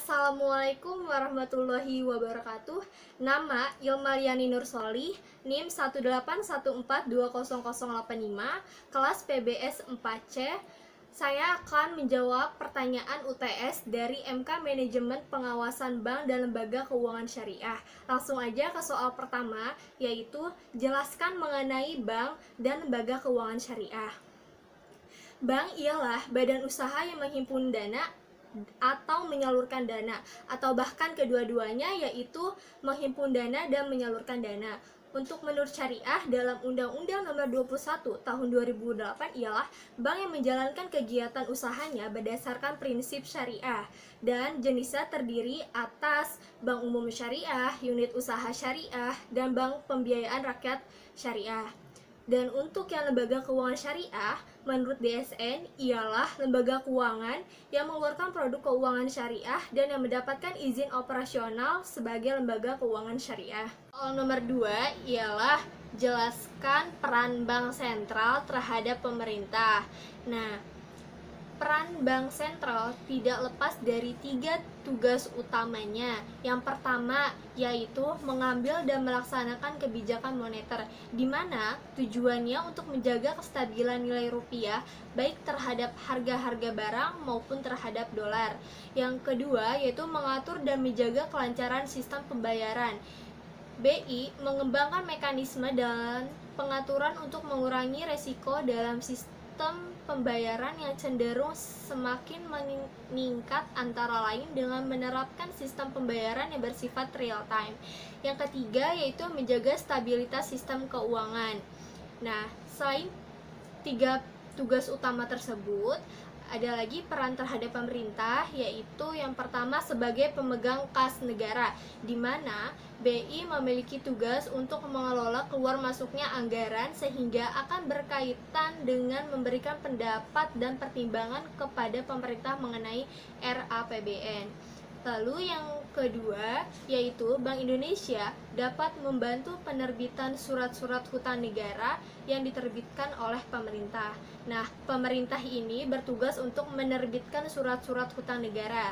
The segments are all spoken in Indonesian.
Assalamualaikum warahmatullahi wabarakatuh. Nama Ilmaliani Nursolih, NIM 181420085, kelas PBS 4C. Saya akan menjawab pertanyaan UTS dari MK Manajemen Pengawasan Bank dan Lembaga Keuangan Syariah. Langsung aja ke soal pertama, yaitu jelaskan mengenai bank dan lembaga keuangan syariah. Bank ialah badan usaha yang menghimpun dana atau menyalurkan dana, atau bahkan kedua-duanya, yaitu menghimpun dana dan menyalurkan dana. Untuk menurut syariah dalam Undang-Undang Nomor 21 Tahun 2008 ialah bank yang menjalankan kegiatan usahanya berdasarkan prinsip syariah, dan jenisnya terdiri atas bank umum syariah, unit usaha syariah, dan bank pembiayaan rakyat syariah. Dan untuk yang lembaga keuangan syariah, menurut DSN, ialah lembaga keuangan yang mengeluarkan produk keuangan syariah dan yang mendapatkan izin operasional sebagai lembaga keuangan syariah. Soal nomor 2 ialah jelaskan peran bank sentral terhadap pemerintah. Nah, peran bank sentral tidak lepas dari 3 tugas utamanya. Yang pertama yaitu mengambil dan melaksanakan kebijakan moneter, di mana tujuannya untuk menjaga kestabilan nilai rupiah baik terhadap harga-harga barang maupun terhadap dolar. Yang kedua yaitu mengatur dan menjaga kelancaran sistem pembayaran. BI mengembangkan mekanisme dan pengaturan untuk mengurangi resiko dalam sistem pembayaran yang cenderung semakin meningkat, antara lain dengan menerapkan sistem pembayaran yang bersifat real time. Yang ketiga yaitu menjaga stabilitas sistem keuangan. Nah, selain 3 tugas utama tersebut, ada lagi peran terhadap pemerintah, yaitu yang pertama sebagai pemegang kas negara, di mana BI memiliki tugas untuk mengelola keluar masuknya anggaran sehingga akan berkaitan dengan memberikan pendapat dan pertimbangan kepada pemerintah mengenai RAPBN. Lalu yang kedua yaitu Bank Indonesia dapat membantu penerbitan surat-surat hutang negara yang diterbitkan oleh pemerintah. Nah, pemerintah ini bertugas untuk menerbitkan surat-surat hutang negara,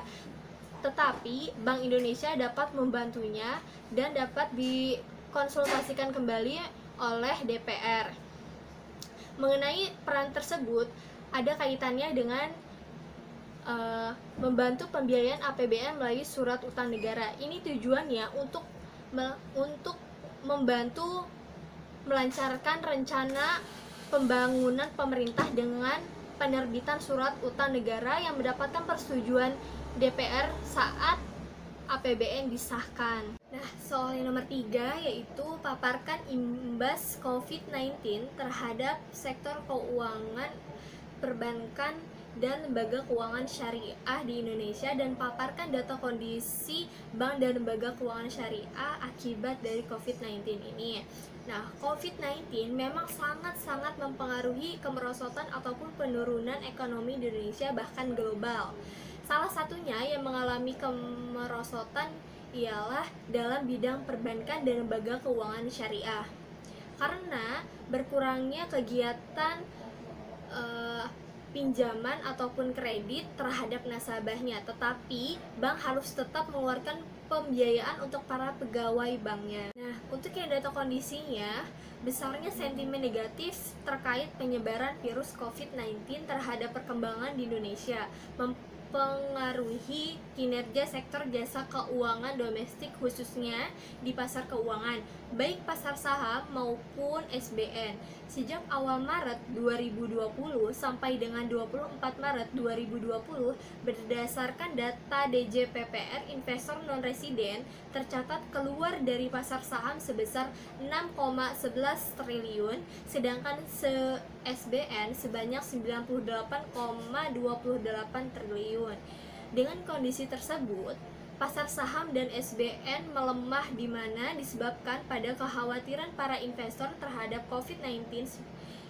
tetapi Bank Indonesia dapat membantunya dan dapat dikonsultasikan kembali oleh DPR. Mengenai peran tersebut, ada kaitannya dengan membantu pembiayaan APBN melalui surat utang negara. Ini tujuannya untuk membantu melancarkan rencana pembangunan pemerintah dengan penerbitan surat utang negara yang mendapatkan persetujuan DPR saat APBN disahkan. Nah, soal yang nomor 3 yaitu paparkan imbas COVID-19 terhadap sektor keuangan, perbankan, dan lembaga keuangan syariah di Indonesia, dan paparkan data kondisi bank dan lembaga keuangan syariah akibat dari COVID-19 ini. Nah, COVID-19 memang sangat-sangat mempengaruhi kemerosotan ataupun penurunan ekonomi di Indonesia, bahkan global. Salah satunya yang mengalami kemerosotan ialah dalam bidang perbankan dan lembaga keuangan syariah. Karena berkurangnya kegiatan pinjaman ataupun kredit terhadap nasabahnya, tetapi bank harus tetap mengeluarkan pembiayaan untuk para pegawai banknya. Nah, untuk yang data kondisinya, besarnya sentimen negatif terkait penyebaran virus COVID-19 terhadap perkembangan di Indonesia mempengaruhi kinerja sektor jasa keuangan domestik, khususnya di pasar keuangan, baik pasar saham maupun SBN. Sejak awal Maret 2020 sampai dengan 24 Maret 2020, berdasarkan data DJPPR, investor non-residen tercatat keluar dari pasar saham sebesar 6,11 triliun, sedangkan SBN sebanyak 98,28 triliun. Dengan kondisi tersebut, pasar saham dan SBN melemah, di mana disebabkan pada kekhawatiran para investor terhadap COVID-19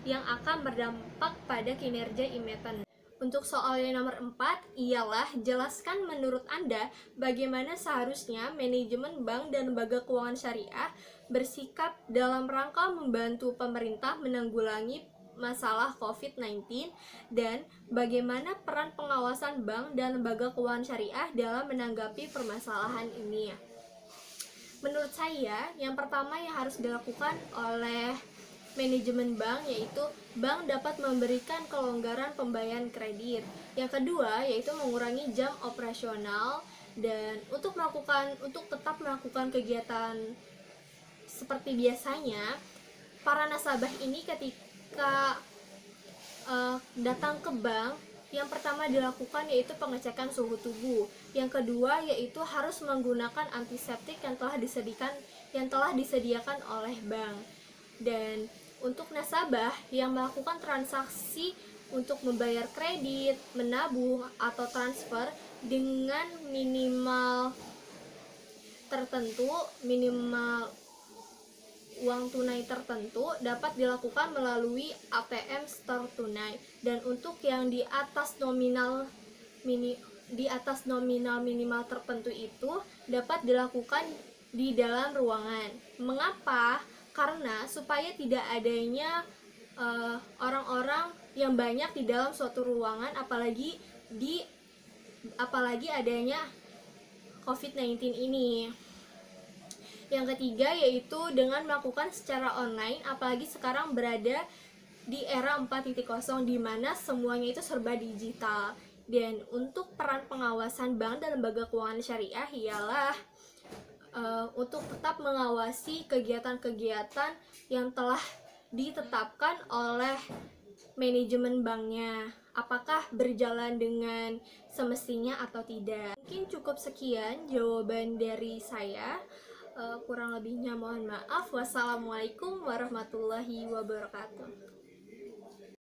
yang akan berdampak pada kinerja emiten. Untuk soal yang nomor 4 ialah jelaskan menurut Anda bagaimana seharusnya manajemen bank dan lembaga keuangan syariah bersikap dalam rangka membantu pemerintah menanggulangi masalah COVID-19 dan bagaimana peran pengawasan bank dan lembaga keuangan syariah dalam menanggapi permasalahan ini. Menurut saya, yang pertama yang harus dilakukan oleh manajemen bank yaitu bank dapat memberikan kelonggaran pembayaran kredit. Yang kedua yaitu mengurangi jam operasional, dan untuk tetap melakukan kegiatan seperti biasanya, para nasabah ini ketika datang ke bank, yang pertama dilakukan yaitu pengecekan suhu tubuh. Yang kedua yaitu harus menggunakan antiseptik yang telah disediakan oleh bank. Dan untuk nasabah yang melakukan transaksi untuk membayar kredit, menabung, atau transfer dengan minimal uang tunai tertentu dapat dilakukan melalui ATM store tunai. Dan untuk yang di atas nominal minimal tertentu itu dapat dilakukan di dalam ruangan. Mengapa? Karena supaya tidak adanya orang-orang yang banyak di dalam suatu ruangan, apalagi adanya COVID-19 ini. Yang ketiga yaitu dengan melakukan secara online, apalagi sekarang berada di era 4.0 di mana semuanya itu serba digital. Dan untuk peran pengawasan bank dan lembaga keuangan syariah ialah untuk tetap mengawasi kegiatan-kegiatan yang telah ditetapkan oleh manajemen banknya, apakah berjalan dengan semestinya atau tidak. Mungkin cukup sekian jawaban dari saya. Kurang lebihnya mohon maaf. Wassalamualaikum warahmatullahi wabarakatuh.